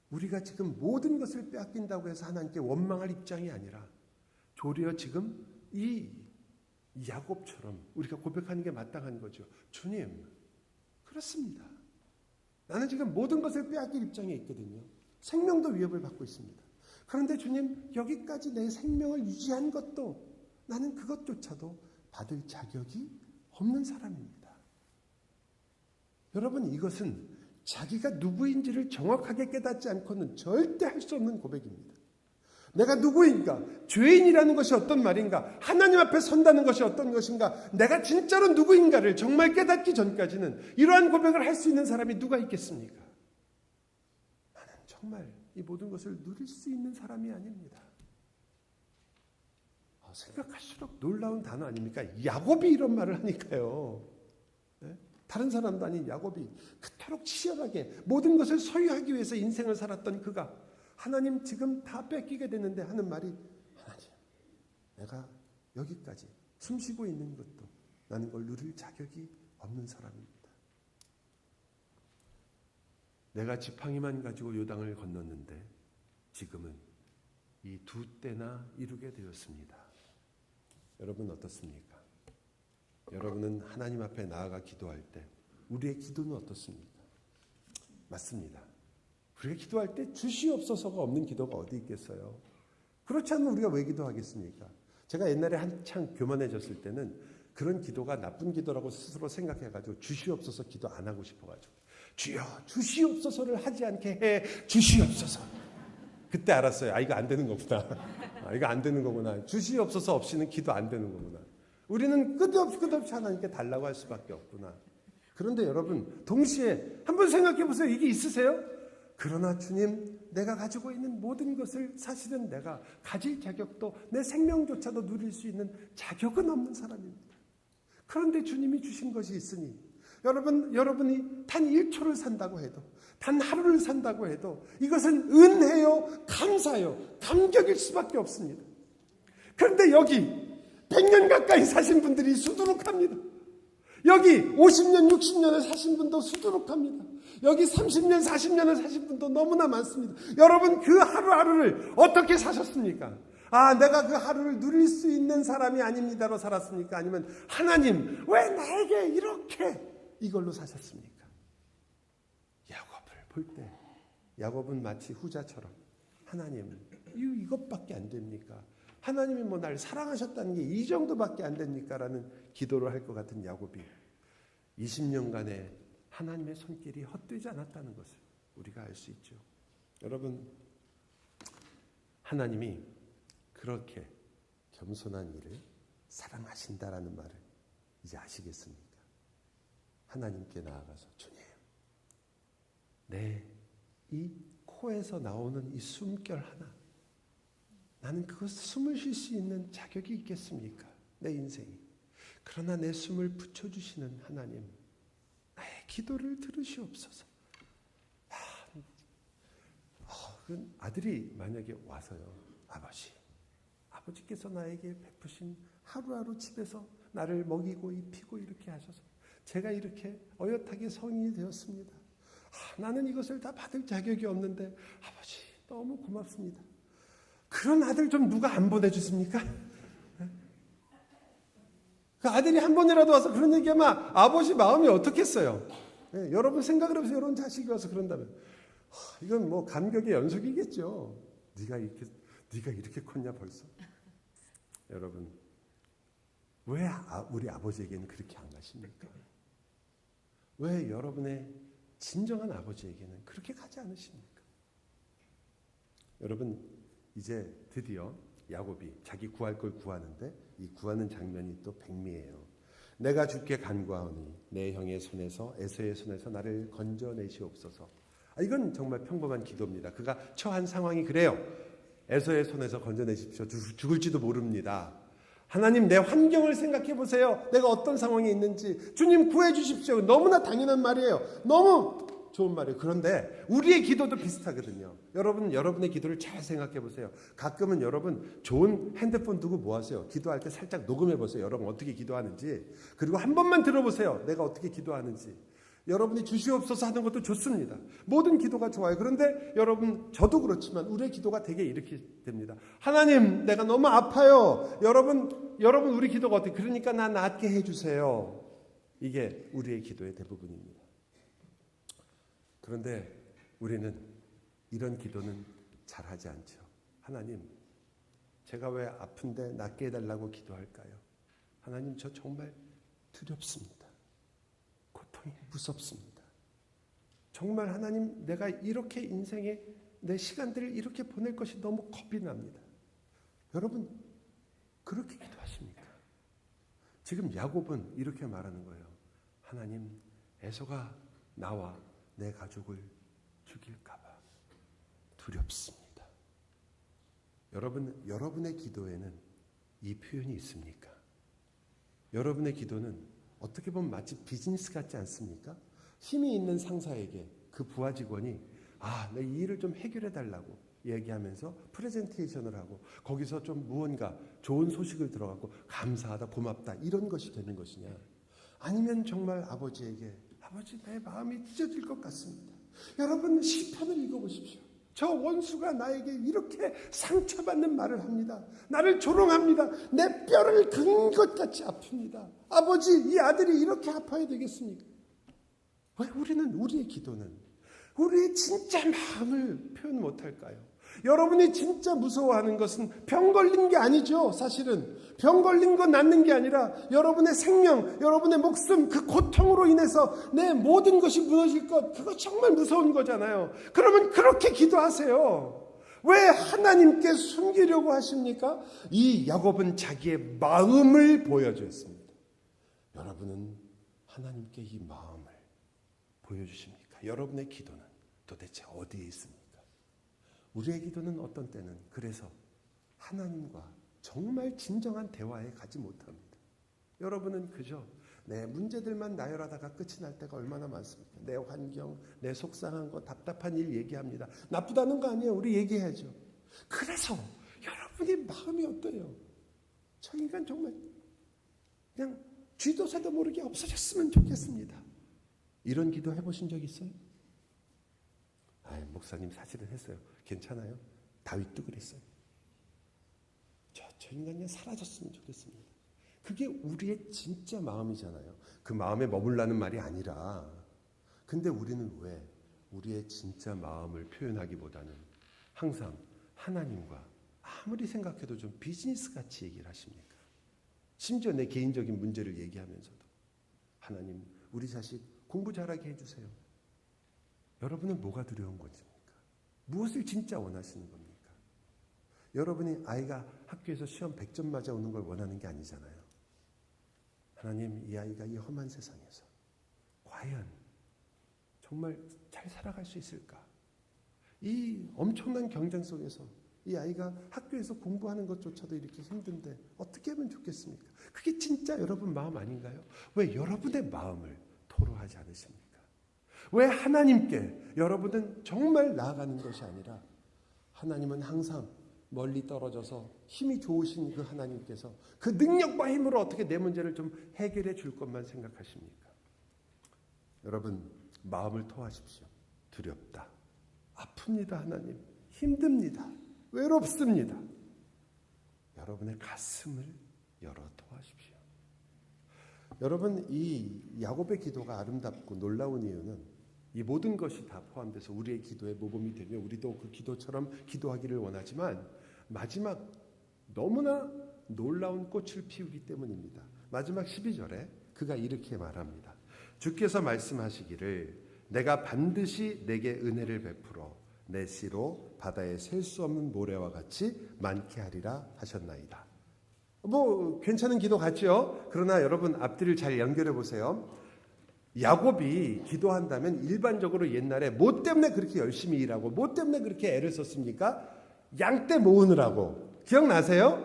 우리가 지금 모든 것을 빼앗긴다고 해서 하나님께 원망할 입장이 아니라 도리어 지금 이 야곱처럼 우리가 고백하는 게 마땅한 거죠. 주님, 그렇습니다. 나는 지금 모든 것을 빼앗길 입장에 있거든요. 생명도 위협을 받고 있습니다. 그런데 주님, 여기까지 내 생명을 유지한 것도 나는 그것조차도 받을 자격이 없는 사람입니다. 여러분, 이것은 자기가 누구인지를 정확하게 깨닫지 않고는 절대 할 수 없는 고백입니다. 내가 누구인가? 죄인이라는 것이 어떤 말인가? 하나님 앞에 선다는 것이 어떤 것인가? 내가 진짜로 누구인가를 정말 깨닫기 전까지는 이러한 고백을 할 수 있는 사람이 누가 있겠습니까? 나는 정말 이 모든 것을 누릴 수 있는 사람이 아닙니다. 생각할수록 놀라운 단어 아닙니까? 야곱이 이런 말을 하니까요. 네? 다른 사람도 아닌 야곱이 그토록 치열하게 모든 것을 소유하기 위해서 인생을 살았던 그가 하나님 지금 다 뺏기게 됐는데 하는 말이, 하나님, 내가 여기까지 숨쉬고 있는 것도 나는 걸 누릴 자격이 없는 사람입니다. 내가 지팡이만 가지고 요단을 건넜는데 지금은 이 두 때나 이루게 되었습니다. 여러분 어떻습니까? 여러분은 하나님 앞에 나아가 기도할 때 우리의 기도는 어떻습니까? 맞습니다. 우리가 기도할 때 주시옵소서가 없는 기도가 어디 있겠어요? 그렇지 않으면 우리가 왜 기도하겠습니까? 제가 옛날에 한창 교만해졌을 때는 그런 기도가 나쁜 기도라고 스스로 생각해가지고 주시옵소서 기도 안 하고 싶어가지고 주여 주시옵소서를 하지 않게 해 주시옵소서. 그때 알았어요. 이거 안 되는 거구나. 이거 안 되는 거구나. 주시옵소서 없이는 기도 안 되는 거구나. 우리는 끝없이 하나님께 달라고 할 수밖에 없구나. 그런데 여러분 동시에 한번 생각해 보세요. 이게 있으세요? 그러나 주님, 내가 가지고 있는 모든 것을 사실은 내가 가질 자격도 내 생명조차도 누릴 수 있는 자격은 없는 사람입니다. 그런데 주님이 주신 것이 있으니 여러분이 단 1초를 산다고 해도 단 하루를 산다고 해도 이것은 은혜요, 감사요, 감격일 수밖에 없습니다. 그런데 여기 100년 가까이 사신 분들이 수두룩합니다. 여기 50년, 60년을 사신 분도 수두룩합니다. 여기 30년, 40년을 사신 분도 너무나 많습니다. 여러분 그 하루하루를 어떻게 사셨습니까? 내가 그 하루를 누릴 수 있는 사람이 아닙니다로 살았습니까? 아니면 하나님 왜 나에게 이렇게 이걸로 사셨습니까? 야곱을 볼 때 야곱은 마치 후자처럼 하나님 이것밖에 안 됩니까? 하나님이 뭐 날 사랑하셨다는 게 이 정도밖에 안 됩니까? 라는 기도를 할 것 같은 야곱이 20년간의 하나님의 손길이 헛되지 않았다는 것을 우리가 알 수 있죠. 여러분 하나님이 그렇게 겸손한 이를 사랑하신다라는 말을 이제 아시겠습니까? 하나님께 나아가서 주님 내 이 코에서 나오는 이 숨결 하나 나는 그것 숨을 쉴 수 있는 자격이 있겠습니까? 내 인생이. 그러나 내 숨을 붙여주시는 하나님 나의 기도를 들으시옵소서. 아들이 만약에 와서요. 아버지께서 나에게 베푸신 하루하루 집에서 나를 먹이고 입히고 이렇게 하셔서 제가 이렇게 어엿하게 성인이 되었습니다. 나는 이것을 다 받을 자격이 없는데 아버지 너무 고맙습니다. 그런 아들 좀 누가 안 보내주십니까? 그 아들이 한 번이라도 와서 그런 얘기하면 아버지 마음이 어떻겠어요? 여러분 생각을 해보세요. 여러분 자식이 와서 그런다면 이건 뭐 감격의 연속이겠죠. 네가 이렇게 컸냐 벌써? 여러분 왜 우리 아버지에게는 그렇게 안 가십니까? 왜 여러분의 진정한 아버지에게는 그렇게 가지 않으십니까? 여러분 이제 드디어 야곱이 자기 구할 걸 구하는데 이 구하는 장면이 또 백미해요. 내가 주께 간구하오니 내 형의 손에서 에서의 손에서 나를 건져내시옵소서. 이건 정말 평범한 기도입니다. 그가 처한 상황이 그래요. 에서의 손에서 건져내십시오. 죽을지도 모릅니다. 하나님 내 환경을 생각해 보세요. 내가 어떤 상황에 있는지 주님 구해 주십시오. 너무나 당연한 말이에요. 너무 좋은 말이에요. 그런데 우리의 기도도 비슷하거든요. 여러분의 기도를 잘 생각해 보세요. 가끔은 여러분 좋은 핸드폰 두고 뭐 하세요? 기도할 때 살짝 녹음해 보세요. 여러분 어떻게 기도하는지. 그리고 한 번만 들어보세요. 내가 어떻게 기도하는지. 여러분이 주시옵소서 하는 것도 좋습니다. 모든 기도가 좋아요. 그런데 여러분 저도 그렇지만 우리의 기도가 되게 이렇게 됩니다. 하나님 내가 너무 아파요. 여러분 우리 기도가 어떻게 그러니까 나 낫게 해주세요. 이게 우리의 기도의 대부분입니다. 그런데 우리는 이런 기도는 잘하지 않죠. 하나님 제가 왜 아픈데 낫게 해달라고 기도할까요? 하나님 저 정말 두렵습니다. 고통이 무섭습니다. 정말 하나님 내가 이렇게 인생에 내 시간들을 이렇게 보낼 것이 너무 겁이 납니다. 여러분 그렇게 기도하십니까? 지금 야곱은 이렇게 말하는 거예요. 하나님 에서가 나와 내 가족을 죽일까 봐 두렵습니다. 여러분의 기도에는 이 표현이 있습니까? 여러분의 기도는 어떻게 보면 마치 비즈니스 같지 않습니까? 힘이 있는 상사에게 그 부하 직원이 내 이 일을 좀 해결해 달라고 얘기하면서 프레젠테이션을 하고 거기서 좀 무언가 좋은 소식을 들어가고 감사하다, 고맙다 이런 것이 되는 것이냐? 아니면 정말 아버지에게 아버지 내 마음이 찢어질 것 같습니다. 여러분 시편을 읽어보십시오. 저 원수가 나에게 이렇게 상처받는 말을 합니다. 나를 조롱합니다. 내 뼈를 근 것 같이 아픕니다. 아버지 이 아들이 이렇게 아파야 되겠습니까? 왜 우리의 기도는 우리의 진짜 마음을 표현 못할까요? 여러분이 진짜 무서워하는 것은 병 걸린 게 아니죠. 사실은 병 걸린 거 낫는 게 아니라 여러분의 생명, 여러분의 목숨, 그 고통으로 인해서 내 모든 것이 무너질 것, 그거 정말 무서운 거잖아요. 그러면 그렇게 기도하세요. 왜 하나님께 숨기려고 하십니까? 이 야곱은 자기의 마음을 보여주었습니다. 여러분은 하나님께 이 마음을 보여주십니까? 여러분의 기도는 도대체 어디에 있습니까? 우리의 기도는 어떤 때는 그래서 하나님과 정말 진정한 대화에 가지 못합니다. 여러분은 그저 내 문제들만 나열하다가 끝이 날 때가 얼마나 많습니까? 내 환경, 내 속상한 거, 답답한 일 얘기합니다. 나쁘다는 거 아니에요. 우리 얘기해야죠. 그래서 여러분의 마음이 어때요? 저 인간 정말 그냥 쥐도새도 모르게 없어졌으면 좋겠습니다. 이런 기도 해보신 적 있어요? 목사님 사실은 했어요. 괜찮아요? 다윗도 그랬어요. 저 인간이 사라졌으면 좋겠습니다. 그게 우리의 진짜 마음이잖아요. 그 마음에 머물라는 말이 아니라 근데 우리는 왜 우리의 진짜 마음을 표현하기보다는 항상 하나님과 아무리 생각해도 좀 비즈니스같이 얘기를 하십니까? 심지어 내 개인적인 문제를 얘기하면서도 하나님 우리 자식 공부 잘하게 해주세요. 여러분은 뭐가 두려운 것입니까? 무엇을 진짜 원하시는 겁니까? 여러분이 아이가 학교에서 시험 100점 맞아 오는 걸 원하는 게 아니잖아요. 하나님 이 아이가 이 험한 세상에서 과연 정말 잘 살아갈 수 있을까? 이 엄청난 경쟁 속에서 이 아이가 학교에서 공부하는 것조차도 이렇게 힘든데 어떻게 하면 좋겠습니까? 그게 진짜 여러분 마음 아닌가요? 왜 여러분의 마음을 토로하지 않으십니까? 왜 하나님께 여러분은 정말 나아가는 것이 아니라 하나님은 항상 멀리 떨어져서 힘이 좋으신 그 하나님께서 그 능력과 힘으로 어떻게 내 문제를 좀 해결해 줄 것만 생각하십니까? 여러분 마음을 토하십시오. 두렵다. 아픕니다. 하나님. 힘듭니다. 외롭습니다. 여러분의 가슴을 열어 토하십시오. 여러분 이 야곱의 기도가 아름답고 놀라운 이유는 이 모든 것이 다 포함돼서 우리의 기도의 모범이 되며 우리도 그 기도처럼 기도하기를 원하지만 마지막 너무나 놀라운 꽃을 피우기 때문입니다. 마지막 12절에 그가 이렇게 말합니다. 주께서 말씀하시기를 내가 반드시 내게 은혜를 베풀어 내 씨로 바다에 셀 수 없는 모래와 같이 많게 하리라 하셨나이다. 괜찮은 기도 같죠? 그러나 여러분 앞뒤를 잘 연결해 보세요. 야곱이 기도한다면 일반적으로 옛날에 뭐 때문에 그렇게 열심히 일하고 뭐 때문에 그렇게 애를 썼습니까? 양떼 모으느라고. 기억나세요?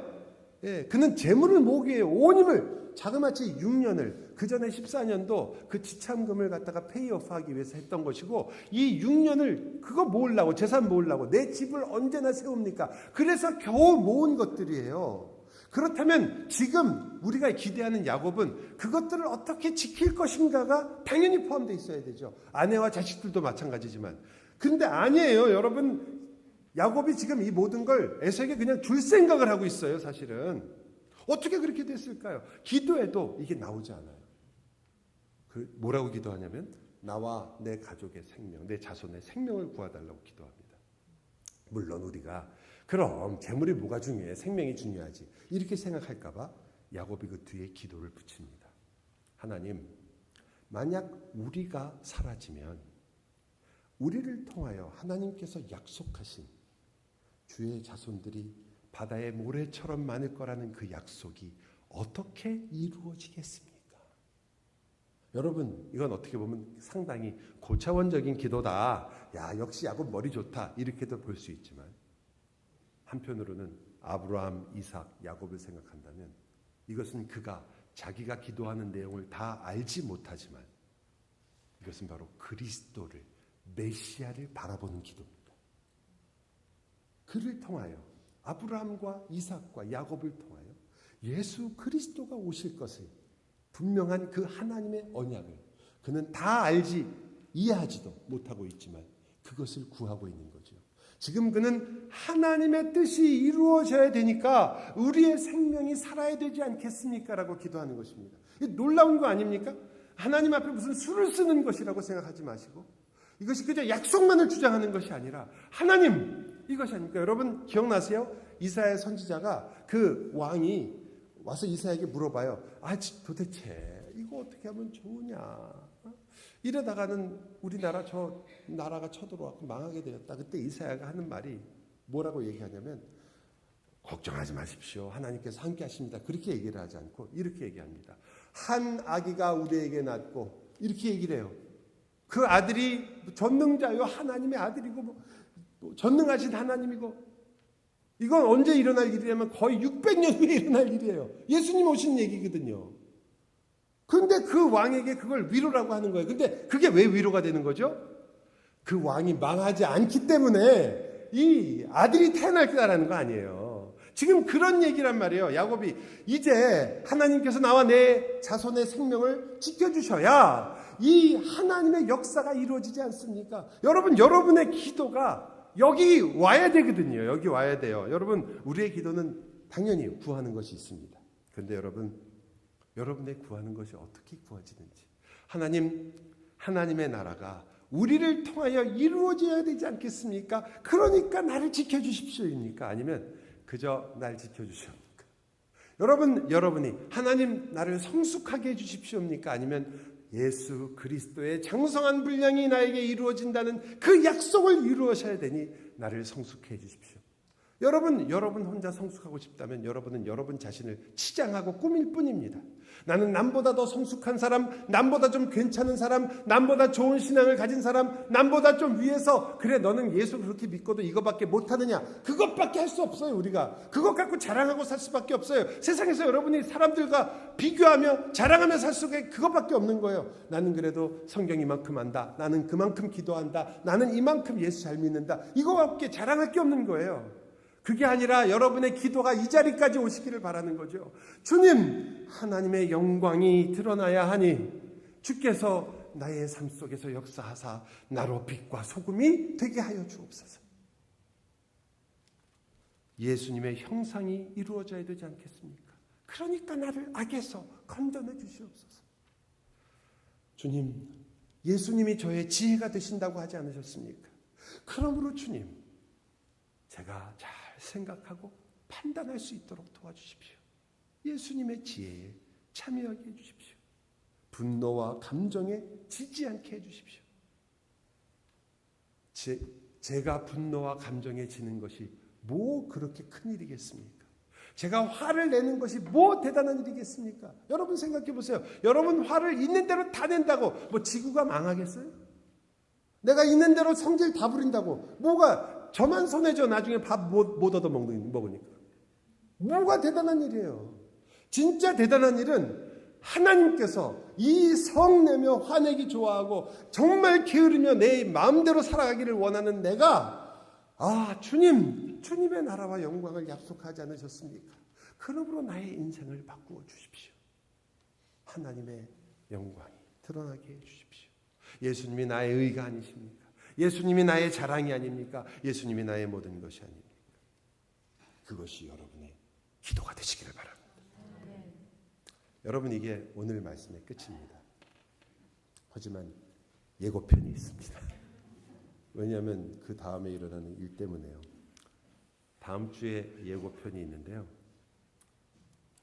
예, 그는 재물을 모으기 위해 온 힘을 자그마치 6년을 그 전에 14년도 그 지참금을 갖다가 페이오프하기 위해서 했던 것이고 이 6년을 그거 모으려고 재산 모으려고 내 집을 언제나 세웁니까? 그래서 겨우 모은 것들이에요. 그렇다면 지금 우리가 기대하는 야곱은 그것들을 어떻게 지킬 것인가가 당연히 포함되어 있어야 되죠. 아내와 자식들도 마찬가지지만. 근데 아니에요. 여러분 야곱이 지금 이 모든 걸 에서에게 그냥 줄 생각을 하고 있어요. 사실은. 어떻게 그렇게 됐을까요? 기도해도 이게 나오지 않아요. 뭐라고 기도하냐면 나와 내 가족의 생명, 내 자손의 생명을 구하달라고 기도합니다. 물론 우리가 그럼 재물이 뭐가 중요해? 생명이 중요하지. 이렇게 생각할까 봐 야곱이 그 뒤에 기도를 붙입니다. 하나님, 만약 우리가 사라지면 우리를 통하여 하나님께서 약속하신 주의 자손들이 바다의 모래처럼 많을 거라는 그 약속이 어떻게 이루어지겠습니까? 여러분, 이건 어떻게 보면 상당히 고차원적인 기도다. 야, 역시 야곱 머리 좋다. 이렇게도 볼 수 있지만 한편으로는 아브라함, 이삭, 야곱을 생각한다면 이것은 그가 자기가 기도하는 내용을 다 알지 못하지만 이것은 바로 그리스도를 메시아를 바라보는 기도입니다. 그를 통하여 아브라함과 이삭과 야곱을 통하여 예수 그리스도가 오실 것을 분명한 그 하나님의 언약을 그는 다 알지 이해하지도 못하고 있지만 그것을 구하고 있는 거죠. 지금 그는 하나님의 뜻이 이루어져야 되니까 우리의 생명이 살아야 되지 않겠습니까? 라고 기도하는 것입니다. 놀라운 거 아닙니까? 하나님 앞에 무슨 수를 쓰는 것이라고 생각하지 마시고 이것이 그저 약속만을 주장하는 것이 아니라 하나님 이것이 아닙니까? 여러분 기억나세요? 이사야 선지자가 그 왕이 와서 이사야에게 물어봐요. 도대체 이거 어떻게 하면 좋으냐? 이러다가는 우리나라 저 나라가 쳐들어와서 망하게 되었다. 그때 이사야가 하는 말이 뭐라고 얘기하냐면 걱정하지 마십시오. 하나님께서 함께 하십니다. 그렇게 얘기를 하지 않고 이렇게 얘기합니다. 한 아기가 우리에게 낳고 이렇게 얘기를 해요. 그 아들이 전능자요 하나님의 아들이고 전능하신 하나님이고 이건 언제 일어날 일이냐면 거의 600년 후에 일어날 일이에요. 예수님 오신 얘기거든요. 근데 그 왕에게 그걸 위로라고 하는 거예요. 근데 그게 왜 위로가 되는 거죠? 그 왕이 망하지 않기 때문에 이 아들이 태어날 거라는 거 아니에요. 지금 그런 얘기란 말이에요. 야곱이 이제 하나님께서 나와 내 자손의 생명을 지켜주셔야 이 하나님의 역사가 이루어지지 않습니까? 여러분, 여러분의 기도가 여기 와야 되거든요. 여기 와야 돼요. 여러분, 우리의 기도는 당연히 구하는 것이 있습니다. 그런데 여러분의 구하는 것이 어떻게 구해지는지 하나님의 나라가 우리를 통하여 이루어져야 되지 않겠습니까? 그러니까 나를 지켜주십시오입니까? 아니면 그저 날 지켜주시옵니까? 여러분이 하나님 나를 성숙하게 해주십시오입니까? 아니면 예수 그리스도의 장성한 분량이 나에게 이루어진다는 그 약속을 이루어셔야 되니 나를 성숙해 주십시오. 여러분 혼자 성숙하고 싶다면 여러분은 여러분 자신을 치장하고 꾸밀 뿐입니다. 나는 남보다 더 성숙한 사람, 남보다 좀 괜찮은 사람, 남보다 좋은 신앙을 가진 사람, 남보다 좀 위에서 그래 너는 예수 그렇게 믿고도 이거밖에 못하느냐. 그것밖에 할 수 없어요. 우리가 그것 갖고 자랑하고 살 수밖에 없어요. 세상에서 여러분이 사람들과 비교하며 자랑하며 살 수가 그것밖에 없는 거예요. 나는 그래도 성경 이만큼 안다. 나는 그만큼 기도한다. 나는 이만큼 예수 잘 믿는다. 이거밖에 자랑할 게 없는 거예요. 그게 아니라 여러분의 기도가 이 자리까지 오시기를 바라는 거죠. 주님, 하나님의 영광이 드러나야 하니 주께서 나의 삶 속에서 역사하사 나로 빛과 소금이 되게 하여 주옵소서. 예수님의 형상이 이루어져야 되지 않겠습니까? 그러니까 나를 악에서 건져내 주시옵소서. 주님, 예수님이 저의 지혜가 되신다고 하지 않으셨습니까? 그러므로 주님, 제가 잘 생각하고 판단할 수 있도록 도와주십시오. 예수님의 지혜에 참여하게 해주십시오. 분노와 감정에 지지 않게 해주십시오. 제가 분노와 감정에 지는 것이 뭐 그렇게 큰 일이겠습니까? 제가 화를 내는 것이 뭐 대단한 일이겠습니까? 여러분 생각해 보세요. 여러분 화를 있는 대로 다 낸다고 뭐 지구가 망하겠어요? 내가 있는 대로 성질 다 부린다고 뭐가 저만 손해져. 나중에 밥 못 얻어 먹으니까. 뭐가 대단한 일이에요. 진짜 대단한 일은 하나님께서 이 성내며 화내기 좋아하고 정말 게으르며 내 마음대로 살아가기를 원하는 내가 주님의 나라와 영광을 약속하지 않으셨습니까? 그러므로 나의 인생을 바꾸어 주십시오. 하나님의 영광이 드러나게 해 주십시오. 예수님이 나의 의가 아니십니까? 예수님이 나의 자랑이 아닙니까? 예수님이 나의 모든 것이 아닙니까? 그것이 여러분의 기도가 되시기를 바랍니다. 여러분, 이게 오늘 말씀의 끝입니다. 하지만 예고편이 있습니다. 왜냐하면 그 다음에 일어나는 일 때문에요. 다음 주에 예고편이 있는데요.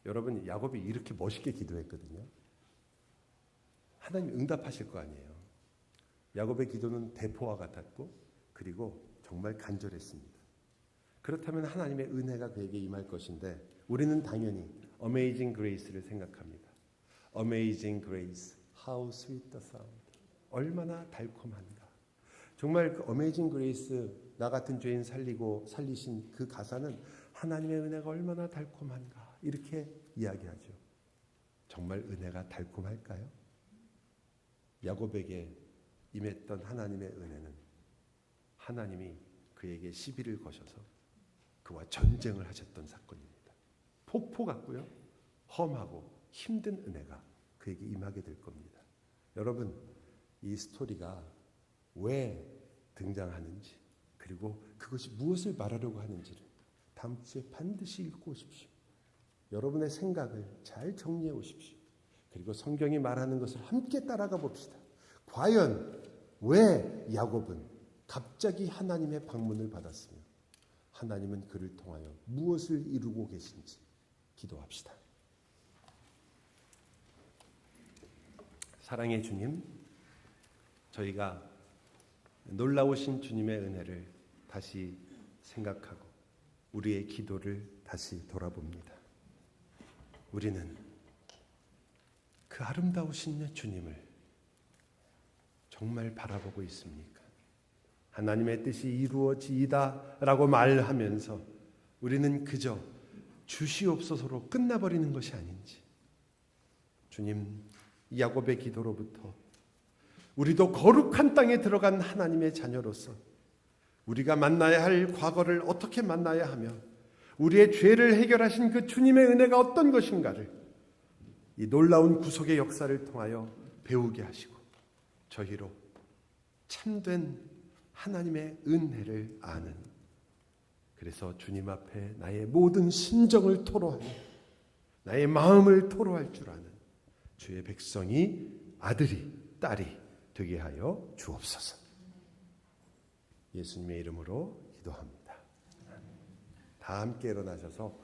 여러분, 야곱이 이렇게 멋있게 기도했거든요. 하나님 응답하실 거 아니에요. 야곱의 기도는 대포와 같았고 그리고 정말 간절했습니다. 그렇다면 하나님의 은혜가 그에게 임할 것인데 우리는 당연히 Amazing Grace를 생각합니다. Amazing Grace, how sweet the sound. 얼마나 달콤한가. 정말 그 Amazing Grace, 나 같은 죄인 살리신 그 가사는 하나님의 은혜가 얼마나 달콤한가 이렇게 이야기하죠. 정말 은혜가 달콤할까요? 야곱에게 임했던 하나님의 은혜는 하나님이 그에게 시비를 거셔서 그와 전쟁을 하셨던 사건입니다. 폭포 같고요. 험하고 힘든 은혜가 그에게 임하게 될 겁니다. 여러분, 이 스토리가 왜 등장하는지, 그리고 그것이 무엇을 말하려고 하는지를 다음 주에 반드시 읽고 오십시오. 여러분의 생각을 잘 정리해 오십시오. 그리고 성경이 말하는 것을 함께 따라가 봅시다. 과연 왜 야곱은 갑자기 하나님의 방문을 받았으며 하나님은 그를 통하여 무엇을 이루고 계신지 기도합시다. 사랑의 주님, 저희가 놀라우신 주님의 은혜를 다시 생각하고 우리의 기도를 다시 돌아봅니다. 우리는 그 아름다우신 주님을 정말 바라보고 있습니까? 하나님의 뜻이 이루어지이다라고 말하면서 우리는 그저 주시옵소서로 끝나버리는 것이 아닌지, 주님, 야곱의 기도로부터 우리도 거룩한 땅에 들어간 하나님의 자녀로서 우리가 만나야 할 과거를 어떻게 만나야 하며 우리의 죄를 해결하신 그 주님의 은혜가 어떤 것인가를 이 놀라운 구속의 역사를 통하여 배우게 하시고 저희로 참된 하나님의 은혜를 아는, 그래서 주님 앞에 나의 모든 심정을 토로하며 나의 마음을 토로할 줄 아는 주의 백성이, 아들이, 딸이 되게 하여 주옵소서. 예수님의 이름으로 기도합니다. 다 함께 일어나셔서